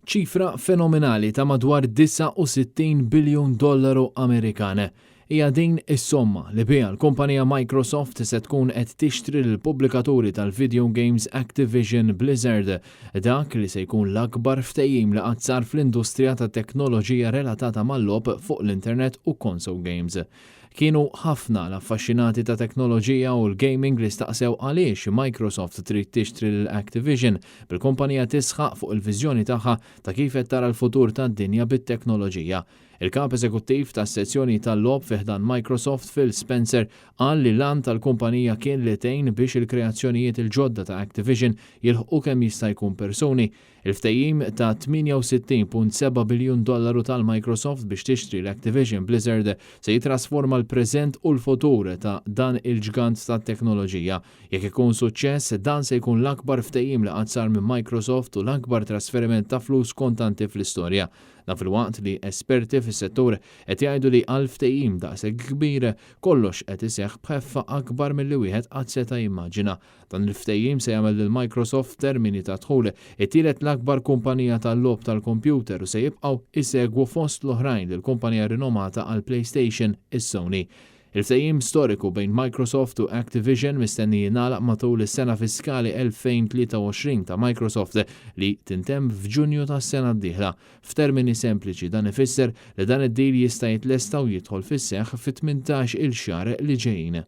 ċifra fenomenali ta' madwar 69 biljun dollaru Amerikan. Hija din is-somma li biha l-kumpanija Microsoft se tkun qed tixtri lill-pubblikaturi tal-video games Activision Blizzard, dak li se jkun l-akbar ftehim li qatt sar fl-industrija tat-teknoloġija relatata mal-logħob fuq l-internet u console games. Kienu ħafna l-affaxxinati ta' teknoloġija u l-gaming li staqsew għaliex Microsoft trid tixtri l-Activision bil-kumpanija tisħaq fuq il-viżjoni tagħha ta' kif qed tara l-futur tad-dinja bit-teknoloġija. Il-kap eżekuttiv tas-sezzjoni tal-logħob fih dan Microsoft Phil Spencer qal li l-għan tal-kumpanija kien li tgħin biex il-kreazzjonijiet il-ġodda ta' Activision jilħqu kemm jista' jkun persuni. Il-ftehim ta' 68.7 biljun dollaru tal-Microsoft biex tixtri l-Activision Blizzard se jitrasforma l-preżent u l-futur ta' dan il-ġgant tat-teknoloġija. Jekk ikun suċċess, dan se jkun l-akbar ftehim li qatt sar minn Microsoft u l-akbar trasferiment ta' flus kontanti fl-istorja. Dan fil-waqt li esperti fis-settur qed jgħidu li għal ftehim daqshekk kbir kollox qed iseħħ b'ħeffa akbar milli wieħed qatt seta' jimmaġina. Dan il-ftehim se jagħmel lil Microsoft termini ta' dħul it-tielet l-akbar kumpanija tal-logħob tal-kompjuter u se jibqgħu isegwu fost l-oħrajn lill-kumpanija rinomata għal PlayStation is-Sony. Il-ftehim storiku bejn Microsoft u Activision mistenni jingħalaq matul is-sena fiskali 2023 ta' Microsoft li tintemm f'Ġunju tas-sena d-dieħla. F'termini sempliċi dan ifisser li dan id-deal jista' jitlesta u jidħol fis-seħħ fi 18 il xahar li ġejjin.